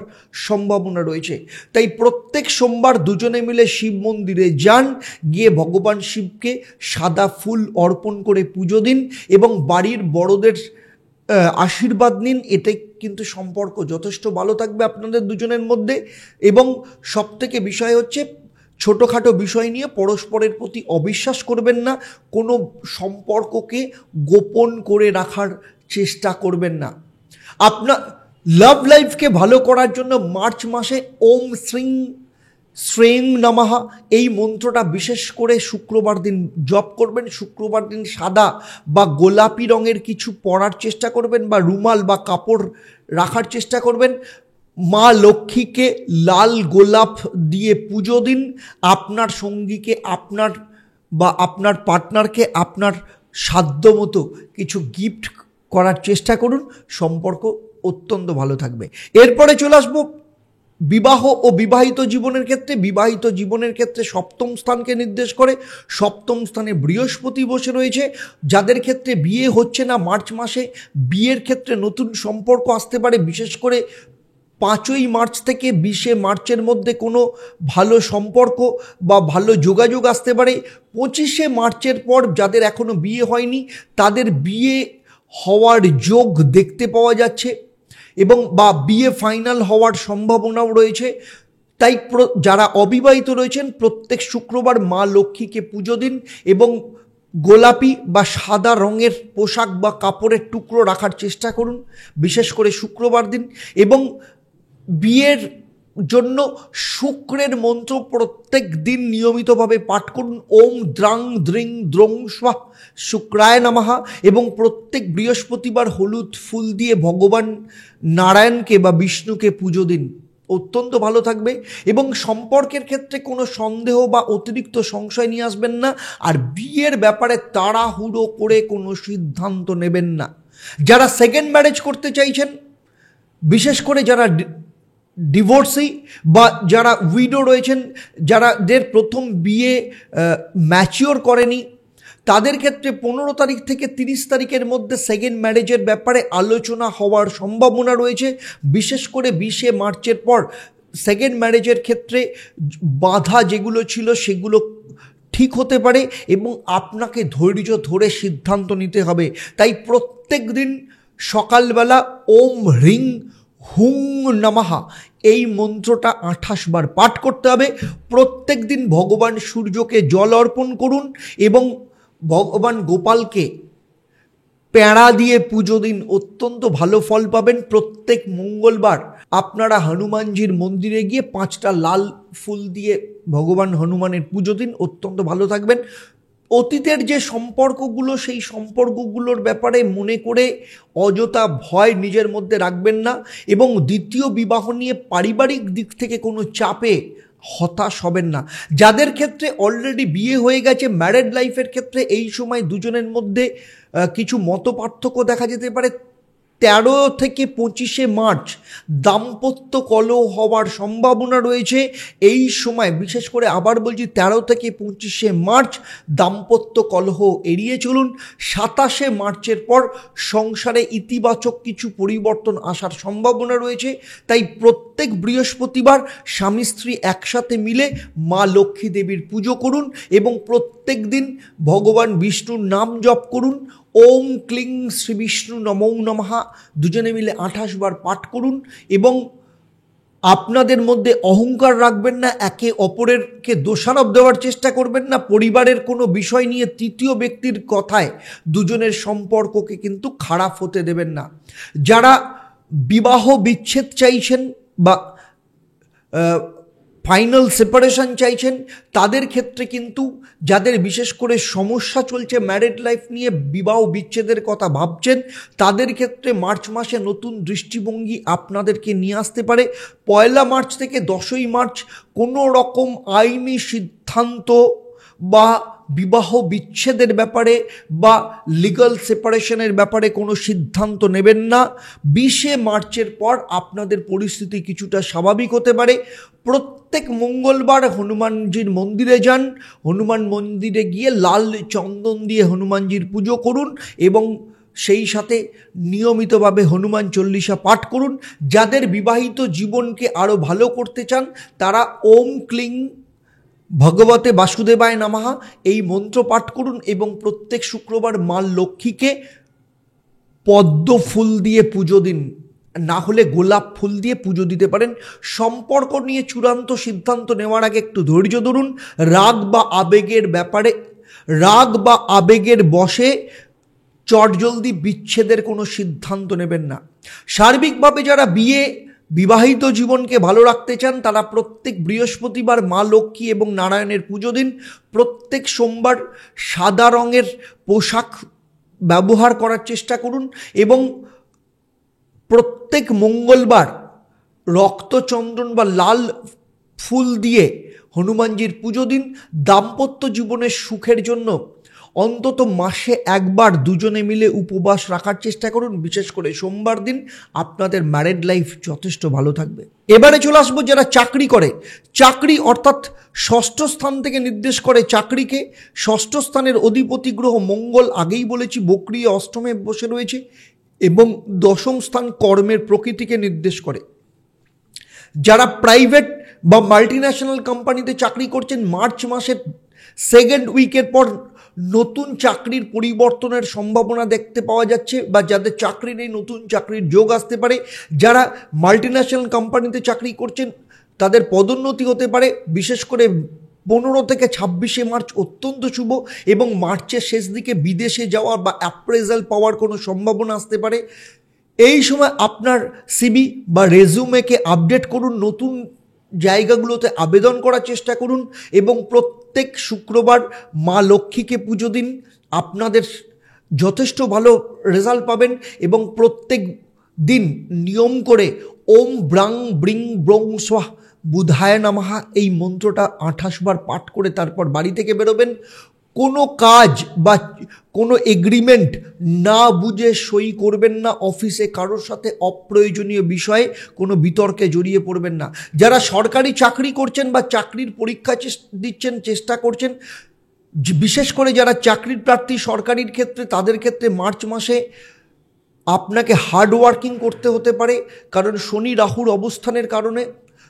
A: সম্ভাবনা রয়েছে। তাই প্রত্যেক সোমবার দুজনে মিলে শিব মন্দিরে যান, গিয়ে ভগবান শিবকে সাদা ফুল অর্পণ করে পুজো দিন এবং বাড়ির বড়দের আশীর্বাদ নিন। এতে কিন্তু সম্পর্ক যথেষ্ট ভালো থাকবে আপনাদের দুজনের মধ্যে। এবং সবথেকে বিষয় হচ্ছে, ছোটোখাটো বিষয় নিয়ে পরস্পরের প্রতি অবিশ্বাস করবেন না, কোনো সম্পর্ককে গোপন করে রাখার চেষ্টা করবেন না। আপনার লাভ লাইফকে ভালো করার জন্য মার্চ মাসে ওম শ্রীং নমঃ এই মন্ত্রটা বিশেষ করে শুক্রবার দিন জপ করবেন। শুক্রবার দিন সাদা বা গোলাপি রঙের কিছু পরার চেষ্টা করবেন, বা রুমাল বা কাপড় রাখার চেষ্টা করবেন। মা লক্ষ্মীকে লাল গোলাপ দিয়ে পুজো দিন। আপনার সঙ্গীকে আপনার পার্টনারকে আপনার সাধ্যমতো কিছু গিফট করার চেষ্টা করুন, সম্পর্ক অত্যন্ত ভালো থাকবে। এরপরে চলে আসবো বিবাহ ও বিবাহিত জীবনের ক্ষেত্রে। বিবাহিত জীবনের ক্ষেত্রে সপ্তম স্থানকে নির্দেশ করে। সপ্তম স্থানে বৃহস্পতি বসে রয়েছে। যাদের ক্ষেত্রে বিয়ে হচ্ছে না মার্চ মাসে, বিয়ের ক্ষেত্রে নতুন সম্পর্ক আসতে পারে। বিশেষ করে 5 মার্চ থেকে 20 মার্চের মধ্যে কোনো ভালো সম্পর্ক বা ভালো যোগাযোগ আসতে পারে। 25 মার্চের পর যাদের এখনও বিয়ে হয়নি তাদের বিয়ে হওয়ার যোগ দেখতে পাওয়া যাচ্ছে এবং বা বিয়ে ফাইনাল হওয়ার সম্ভাবনাও রয়েছে। তাই যারা অবিবাহিত রয়েছেন প্রত্যেক শুক্রবার মা লক্ষ্মীকে পুজো দিন এবং গোলাপি বা সাদা রঙের পোশাক বা কাপড়ের টুকরো রাখার চেষ্টা করুন, বিশেষ করে শুক্রবার দিন। এবং বিয়ের জন্য শুক্রের মন্ত্র প্রত্যেক দিন নিয়মিতভাবে পাঠ করুন। ওম দ্রাং দ্রিং দ্রং স্বাহ শুক্রায় নমঃ। এবং প্রত্যেক বৃহস্পতিবার হলুদ ফুল দিয়ে ভগবান নারায়ণকে বা বিষ্ণুকে পুজো দিন, অত্যন্ত ভালো থাকবে। এবং সম্পর্কের ক্ষেত্রে কোনো সন্দেহ বা অতিরিক্ত সংশয় নিয়ে আসবেন না। আর বিয়ের ব্যাপারে তাড়াহুড়ো করে কোনো সিদ্ধান্ত নেবেন না। যারা সেকেন্ড ম্যারেজ করতে চাইছেন, বিশেষ করে যারা ডিভোর্সি বা যারা উইডো রয়েছেন, যাদের প্রথম বিয়ে ম্যাচিওর করেনি, তাদের ক্ষেত্রে 15 তারিখ থেকে 30 তারিখের মধ্যে সেকেন্ড ম্যারেজের ব্যাপারে আলোচনা হওয়ার সম্ভাবনা রয়েছে। বিশেষ করে 20 মার্চের পর সেকেন্ড ম্যারেজের ক্ষেত্রে বাধা যেগুলো ছিল সেগুলো ঠিক হতে পারে এবং আপনাকে ধৈর্য ধরে সিদ্ধান্ত নিতে হবে। তাই প্রত্যেক দিন সকালবেলা ওম হ্রিং হুং নমঃ এই মন্ত্রটা 28 বার পাঠ করতে হবে। প্রত্যেক দিন ভগবান সূর্যকে জল অর্পণ করুন এবং ভগবান গোপালকে পেঁড়া দিয়ে পুজো দিন, অত্যন্ত ভালো ফল পাবেন। প্রত্যেক মঙ্গলবার আপনারা হনুমানজির মন্দিরে গিয়ে 5টা লাল ফুল দিয়ে ভগবান হনুমানের পুজো দিন, অত্যন্ত ভালো থাকবেন। অতীতের যে সম্পর্কগুলো, সেই সম্পর্কগুলোর ব্যাপারে মনে করে অযথা ভয় নিজের মধ্যে রাখবেন না এবং দ্বিতীয় বিবাহ নিয়ে পারিবারিক দিক থেকে কোনো চাপে হতাশ হবেন না। যাদের ক্ষেত্রে অলরেডি বিয়ে হয়ে গেছে, ম্যারেড লাইফের ক্ষেত্রে এই সময় দুজনের মধ্যে কিছু মতপার্থক্য দেখা যেতে পারে। 13 থেকে 25 মার্চ দাম্পত্য কলহ হওয়ার সম্ভাবনা রয়েছে। এই সময় বিশেষ করে আবার বলছি 13 থেকে 25 মার্চ দাম্পত্য কলহ এড়িয়ে চলুন। 27 মার্চের পর সংসারে ইতিবাচক কিছু পরিবর্তন আসার সম্ভাবনা রয়েছে। তাই প্রত্যেক বৃহস্পতিবার স্বামী স্ত্রী একসাথে মিলে মা লক্ষ্মী দেবীর পুজো করুন এবং প্রত্যেক দিন ভগবান বিষ্ণুর নাম জপ করুন। ওম ক্লিং শ্রী বিষ্ণু নমো নমঃ দুজনে মিলে 28 বার পাঠ করুন এবং আপনাদের মধ্যে অহংকার রাখবেন না, একে অপরেরকে দোষারোপ দেওয়ার চেষ্টা করবেন না, পরিবারের কোনো বিষয় নিয়ে তৃতীয় ব্যক্তির কথায় দুজনের সম্পর্ককে কিন্তু খারাপ হতে দেবেন না। যারা বিবাহ বিচ্ছেদ চাইছেন বা ফাইনাল সেপারেশন চাইছেন তাদের ক্ষেত্রে কিন্তু, যাদের বিশেষ করে সমস্যা চলছে ম্যারিড লাইফ নিয়ে, বিবাহ বিচ্ছেদের কথা ভাবছেন, তাদের ক্ষেত্রে মার্চ মাসে নতুন দৃষ্টিভঙ্গি আপনাদেরকে নিয়ে আসতে পারে। 1 মার্চ থেকে 10 মার্চ কোনো রকম আইনি সিদ্ধান্ত বা বিবাহ বিচ্ছেদের ব্যাপারে বা লিগাল সেপারেশনের ব্যাপারে কোনো সিদ্ধান্ত নেবেন না। 20 মার্চের পর আপনাদের পরিস্থিতি কিছুটা স্বাভাবিক হতে পারে। প্রত্যেক মঙ্গলবার হনুমানজির মন্দিরে যান, হনুমান মন্দিরে গিয়ে লাল চন্দন দিয়ে হনুমানজির পুজো করুন এবং সেই সাথে নিয়মিতভাবে হনুমান চল্লিশা পাঠ করুন। যাদের বিবাহিত জীবনকে আরও ভালো করতে চান তারা ওম ক্লিং ভগবতে বাসুদেবায় নমঃ এই মন্ত্র পাঠ করুন এবং প্রত্যেক শুক্রবার মা লক্ষ্মীকে পদ্ম ফুল দিয়ে পুজো দিন, না হলে গোলাপ ফুল দিয়ে পুজো দিতে পারেন। সম্পর্ক নিয়ে চূড়ান্ত সিদ্ধান্ত নেওয়ার আগে একটু ধৈর্য ধরুন। রাগ বা আবেগের বশে চটজলদি বিচ্ছেদের কোনো সিদ্ধান্ত নেবেন না। সার্বিকভাবে যারা বিবাহিত জীবনকে ভালো রাখতে চান তারা প্রত্যেক বৃহস্পতিবার মা লক্ষ্মী এবং নারায়ণের পুজো দিন। প্রত্যেক সোমবার সাদা রঙের পোশাক ব্যবহার করার চেষ্টা করুন এবং প্রত্যেক মঙ্গলবার রক্তচন্দন বা লাল ফুল দিয়ে হনুমানজির পুজো দিন। দাম্পত্য জীবনের সুখের জন্য অন্তত মাসে একবার দুজনে মিলে উপবাস রাখার চেষ্টা করুন, বিশেষ করে সোমবার দিন। আপনাদের ম্যারিড লাইফ যথেষ্ট ভালো থাকবে। এবারে চলে আসবো যারা চাকরি করে। চাকরি অর্থাৎ ষষ্ঠ স্থান থেকে নির্দেশ করে চাকরিকে। ষষ্ঠ স্থানের অধিপতি গ্রহ মঙ্গল, আগেই বলেছি, বক্রিয় অষ্টমে বসে রয়েছে এবং দশম স্থান কর্মের প্রকৃতিকে নির্দেশ করে। যারা প্রাইভেট বা মাল্টিন্যাশনাল কোম্পানিতে চাকরি করছেন, মার্চ মাসের সেকেন্ড উইকের পর নতুন চাকরির পরিবর্তনের সম্ভাবনা দেখতে পাওয়া যাচ্ছে বা যাদের চাকরি নেই নতুন চাকরির যোগ আসতে পারে। যারা মাল্টিন্যাশনাল কোম্পানিতে চাকরি করছেন তাদের পদোন্নতি হতে পারে। বিশেষ করে 15 থেকে 26 মার্চ অত্যন্ত শুভ এবং মার্চের শেষ দিকে বিদেশে যাওয়া বা অ্যাপ্রেজাল পাওয়ার কোনো সম্ভাবনা আসতে পারে। এই সময় আপনার সিভি বা রেজুমেকে আপডেট করুন, নতুন জায়গাগুলোতে আবেদন করার চেষ্টা করুন এবং প্রত্যেক শুক্রবার মা লক্ষ্মীকে পুজো দিন। আপনাদের যথেষ্ট ভালো রেজাল্ট পাবেন এবং প্রত্যেক দিন নিয়ম করে ওম ব্রাং ব্রিং ব্রং স্বাহ বুধায় নমঃ এই মন্ত্রটা 28 বার পাঠ করে তারপর বাড়ি থেকে বেরোবেন। কোনো কাজ বা কোনো এগ্রিমেন্ট না বুঝে সই করবেন না। অফিসে কারোর সাথে অপ্রয়োজনীয় বিষয়ে কোনো বিতর্কে জড়িয়ে পড়বেন না। যারা সরকারি চাকরি করছেন বা চাকরির পরীক্ষা দিচ্ছেন, চেষ্টা করছেন, বিশেষ করে যারা চাকরির প্রার্থী সরকারির ক্ষেত্রে, তাদের ক্ষেত্রে মার্চ মাসে আপনাকে হার্ড ওয়ার্কিং করতে হতে পারে, কারণ শনি রাহুর অবস্থানের কারণে।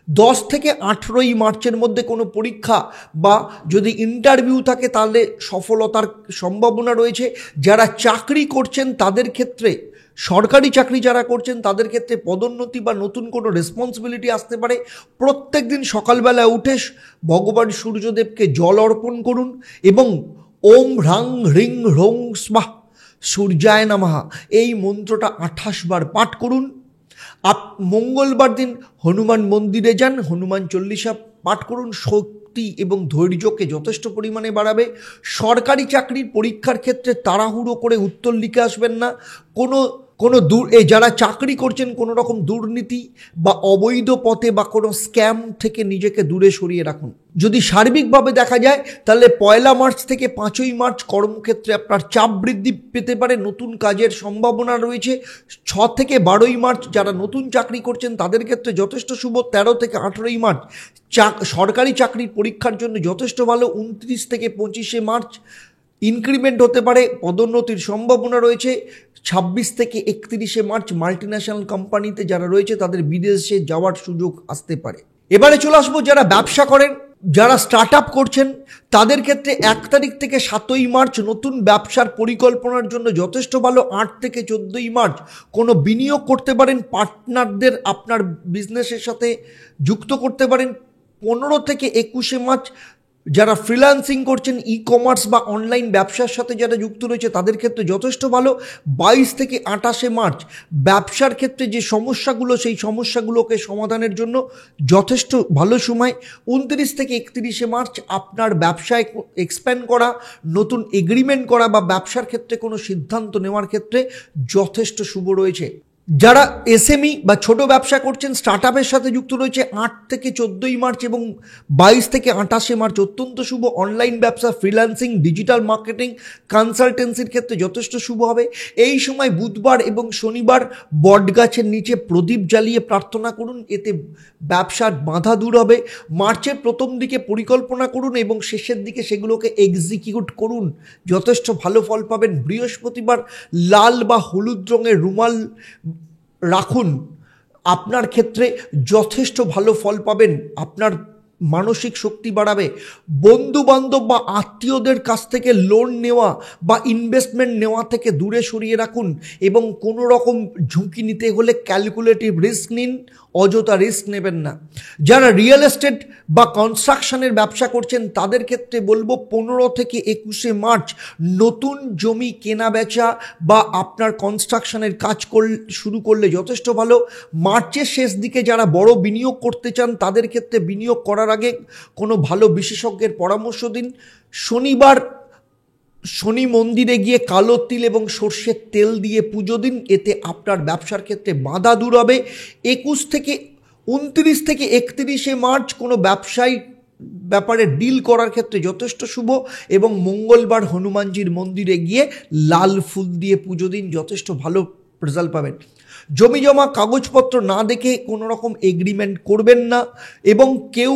A: 10 থেকে 18 মার্চের মধ্যে কোনো পরীক্ষা বা যদি ইন্টারভিউ থাকে তাহলে সফলতার সম্ভাবনা রয়েছে। যারা চাকরি করছেন তাদের ক্ষেত্রে, সরকারি চাকরি যারা করছেন তাদের ক্ষেত্রে পদোন্নতি বা নতুন কোনো রেসপন্সিবিলিটি আসতে পারে। প্রত্যেক দিন সকালবেলা উঠে ভগবান সূর্যদেবকে জল অর্পণ করুন এবং ওম হ্রাং হ্রিং হ্রং স্বাহ সূর্যায় নমঃ এই মন্ত্রটা 28 বার পাঠ করুন। মঙ্গলবার দিন হনুমান মন্দিরে যান, হনুমান চল্লিশা পাঠ করুন। শক্তি এবং ধৈর্যকে যথেষ্ট পরিমাণে বাড়াবে। সরকারি চাকরির পরীক্ষার ক্ষেত্রে তাড়াহুড়ো করে উত্তর লিখে আসবেন না। কোনো যারা চাকরি করছেন কোনো রকম দুর্নীতি বা অবৈধ পথে বা কোনো স্ক্যাম থেকে নিজেকে দূরে সরিয়ে রাখুন। যদি সার্বিকভাবে দেখা যায় তাহলে 1 মার্চ থেকে 5 মার্চ কর্মক্ষেত্রে আপনার চাপ বৃদ্ধি পেতে পারে, নতুন কাজের সম্ভাবনা রয়েছে। 6 থেকে 12 মার্চ যারা নতুন চাকরি করছেন তাদের ক্ষেত্রে যথেষ্ট শুভ। 13 থেকে 18 মার্চ সরকারি চাকরির পরীক্ষার জন্য যথেষ্ট ভালো। 29 থেকে 25 মার্চ ইনক্রিমেন্ট হতে পারে, পদোন্নতির সম্ভাবনা রয়েছে। 26 থেকে 31 মার্চ মাল্টিন্যাশনাল কোম্পানিতে যারা রয়েছে তাদের বিদেশে যাওয়ার সুযোগ আসতে পারে। এবারে চলে আসবো যারা ব্যবসা করেন, যারা স্টার্ট আপ করছেন তাদের ক্ষেত্রে 1 তারিখ থেকে 7 মার্চ নতুন ব্যবসার পরিকল্পনার জন্য যথেষ্ট ভালো। 8 থেকে 14 মার্চ কোনো বিনিয়োগ করতে পারেন, পার্টনারদের আপনার বিজনেসের সাথে যুক্ত করতে পারেন। 15 থেকে 21 মার্চ যারা ফ্রিল্যান্সিং করছেন, ই কমার্স বা অনলাইন ব্যবসার সাথে যারা যুক্ত রয়েছে তাদের ক্ষেত্রে যথেষ্ট ভালো। 22 থেকে 28 মার্চ ব্যবসার ক্ষেত্রে যে সমস্যাগুলো সেই সমস্যাগুলোকে সমাধানের জন্য যথেষ্ট ভালো সময়। 29 থেকে 31 মার্চ আপনার ব্যবসায় এক্সপ্যান্ড করা, নতুন এগ্রিমেন্ট করা বা ব্যবসার ক্ষেত্রে কোনো সিদ্ধান্ত নেওয়ার ক্ষেত্রে যথেষ্ট শুভ রয়েছে। যারা এসএমই বা ছোট ব্যবসা করছেন, স্টার্ট আপের সাথে যুক্ত রয়েছে 8 থেকে 14 মার্চ এবং 22 থেকে 28 মার্চ অত্যন্ত শুভ। অনলাইন ব্যবসা, ফ্রিল্যান্সিং, ডিজিটাল মার্কেটিং, কনসালটেন্সির ক্ষেত্রে যথেষ্ট শুভ হবে। এই সময় বুধবার এবং শনিবার বটগাছের নিচে প্রদীপ জ্বালিয়ে প্রার্থনা করুন, এতে ব্যবসার বাধা দূর হবে। মার্চের প্রথম দিকে পরিকল্পনা করুন এবং শেষের দিকে সেগুলোকে এক্সিকিউট করুন, যথেষ্ট ভালো ফল পাবেন। বৃহস্পতিবার লাল বা হলুদ রঙের রুমাল রাখুন, আপনার ক্ষেত্রে যথেষ্ট ভালো ফল পাবেন, আপনার মানসিক শক্তি বাড়াবে। বন্ধু বান্ধব বা আত্মীয়দের কাছ থেকে লোন নেওয়া বা ইনভেস্টমেন্ট নেওয়া থেকে দূরে সরিয়ে রাখুন এবং কোনো রকম ঝুঁকি নিতে হলে ক্যালকুলেটিভ রিস্ক নিন, অযথা রিস্ক নেবেন না। যারা রিয়েল এস্টেট বা কনস্ট্রাকশনের ব্যবসা করছেন তাদের ক্ষেত্রে বলবো 15 থেকে 21 মার্চ নতুন জমি কেনা বেচা বা আপনার কনস্ট্রাকশনের কাজ শুরু করলে যথেষ্ট ভালো। মার্চের শেষ দিকে যারা বড় বিনিয়োগ করতে চান তাদের ক্ষেত্রে বিনিয়োগ করার আগে কোনো ভালো বিশেষজ্ঞের পরামর্শ দিন। শনিবার শনি মন্দিরে গিয়ে কালো তিল এবং সর্ষের তেল দিয়ে পুজো দিন, এতে আপনার ব্যবসার ক্ষেত্রে বাধা দূর হবে। 29 থেকে 31 মার্চ কোনো ব্যবসায়ী ব্যাপারে ডিল করার ক্ষেত্রে যথেষ্ট শুভ এবং মঙ্গলবার হনুমানজির মন্দিরে গিয়ে লাল ফুল দিয়ে পুজো দিন, যথেষ্ট ভালো রেজাল্ট পাবেন। জমি জমা কাগজপত্র না দেখে কোনো রকম এগ্রিমেন্ট করবেন না এবং কেউ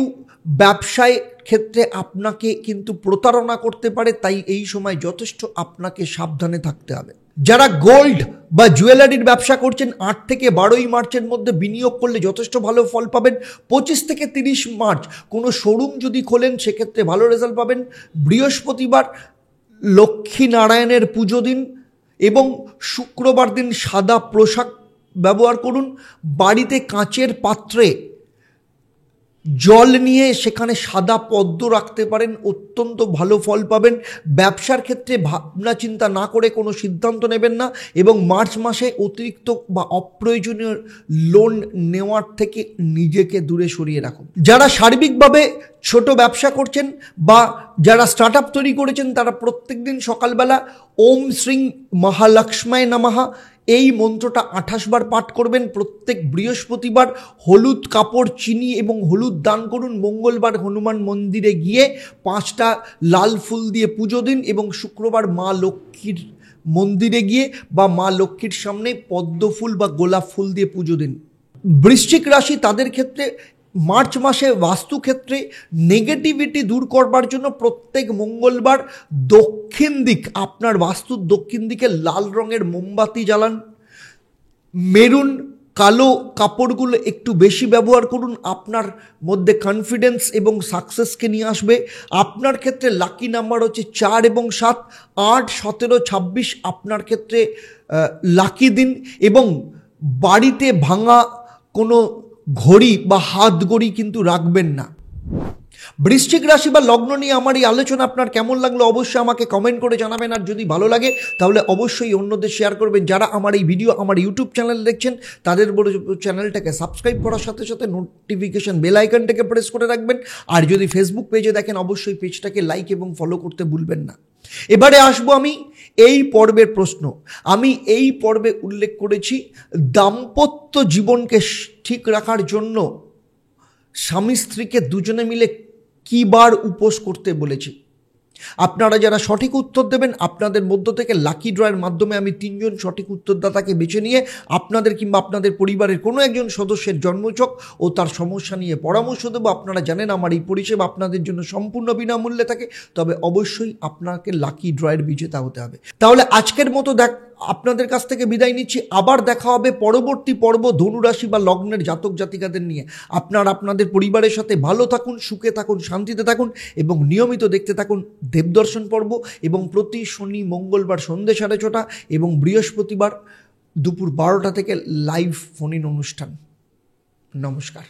A: ব্যবসায় ক্ষেত্রে আপনাকে কিন্তু প্রতারণা করতে পারে, তাই এই সময় যথেষ্ট আপনাকে সাবধানে থাকতে হবে। যারা গোল্ড বা জুয়েলারির ব্যবসা করছেন 8 থেকে 12 মার্চের মধ্যে বিনিয়োগ করলে যথেষ্ট ভালো ফল পাবেন। 25 থেকে 30 মার্চ কোনো শোরুম যদি খোলেন সেক্ষেত্রে ভালো রেজাল্ট পাবেন। বৃহস্পতিবার লক্ষ্মী নারায়ণের পুজো দিন এবং শুক্রবার দিন সাদা পোশাক ব্যবহার করুন। বাড়িতে কাঁচের পাত্রে জল নিয়ে সেখানে সাদা পদ্ম রাখতে পারেন, অত্যন্ত ভালো ফল পাবেন। ব্যবসার ক্ষেত্রে ভাবনা চিন্তা না করে কোনো সিদ্ধান্ত নেবেন না এবং মার্চ মাসে অতিরিক্ত বা অপ্রয়োজনীয় লোন নেওয়ার থেকে নিজেকে দূরে সরিয়ে রাখুন। যারা সার্বিকভাবে ছোট ব্যবসা করছেন বা যারা স্টার্ট আপ তৈরি করেছেন তারা প্রত্যেক দিন সকালবেলা ওম শ্রী মহালক্ষ্মায় নমঃ এই মন্ত্রটা 28 বার পাঠ করবেন। প্রত্যেক বৃহস্পতিবার হলুদ কাপড়, চিনি এবং হলুদ দান করুন। মঙ্গলবার হনুমান মন্দিরে গিয়ে 5টা লাল ফুল দিয়ে পুজো দিন এবং শুক্রবার মা লক্ষ্মীর মন্দিরে গিয়ে বা মা লক্ষ্মীর সামনে পদ্ম ফুল বা গোলাপ ফুল দিয়ে পুজো দিন। বৃশ্চিক রাশি, তাদের ক্ষেত্রে মার্চ মাসে বাস্তুক্ষেত্রে নেগেটিভিটি দূর করবার জন্য প্রত্যেক মঙ্গলবার দক্ষিণ দিক, আপনার বাস্তুর দক্ষিণ দিকে লাল রঙের মোমবাতি জ্বালান। মেরুন কালো কাপড়গুলো একটু বেশি ব্যবহার করুন, আপনার মধ্যে কনফিডেন্স এবং সাকসেসকে নিয়ে আসবে। আপনার ক্ষেত্রে লাকি নাম্বার হচ্ছে 4 এবং 7, 8, 17, 26 আপনার ক্ষেত্রে লাকি দিন এবং বাড়িতে ভাঙা কোনো ঘড়ি বা হাত ঘড়ি কিন্তু রাখবেন না। বৃশ্চিক রাশি বা লগ্ন নিয়ে আমার এই আলোচনা আপনার কেমন লাগলো অবশ্যই আমাকে কমেন্ট করে জানাবেন, আর যদি ভালো লাগে তাহলে অবশ্যই অন্যদের শেয়ার করবেন। যারা আমার এই ভিডিও আমার ইউটিউব চ্যানেলে দেখছেন তাদের বড় চ্যানেলটাকে সাবস্ক্রাইব করার সাথে সাথে নোটিফিকেশন বেল আইকনটাকে প্রেস করে রাখবেন, আর যদি ফেসবুক পেজে দেখেন অবশ্যই পেজটাকে লাইক এবং ফলো করতে ভুলবেন না। এবারে আসবো আমি এই পর্বের প্রশ্ন। আমি এই পর্বে উল্লেখ করেছি দাম্পত্য জীবনকে ঠিক রাখার জন্য স্বামী স্ত্রীকে দুজনে মিলে কী বার উপোস করতে বলেছি। আপনারা যারা সঠিক উত্তর দেবেন আপনাদের মধ্য থেকে লাকি ড্রয়ের মাধ্যমে আমি 3 জন সঠিক উত্তরদাতাকে বেছে নিয়ে আপনাদের কিংবা আপনাদের পরিবারের কোনো একজন সদস্যের জন্মছক ও তার সমস্যা নিয়ে পরামর্শ দেবো। আপনারা জানেন আমার এই পরিষেবা আপনাদের জন্য সম্পূর্ণ বিনামূল্যে থাকে, তবে অবশ্যই আপনাকে লাকি ড্রয়ের বিজেতা হতে হবে। তাহলে আজকের মতো আপনাদের কাছ থেকে বিদায় নিচ্ছি। আবার দেখা হবে পরবর্তী পর্ব ধনুরাশি বা লগ্নের জাতক জাতিকাদের নিয়ে। আপনারা আপনাদের পরিবারের সাথে ভালো থাকুন, সুখে থাকুন, শান্তিতে থাকুন এবং নিয়মিত দেখতে থাকুন দেবদর্শন পর্ব, এবং প্রতি শনি মঙ্গলবার সন্ধ্যে 6:30 এবং বৃহস্পতিবার দুপুর 12টা থেকে লাইভ ফোন ইন অনুষ্ঠান। নমস্কার।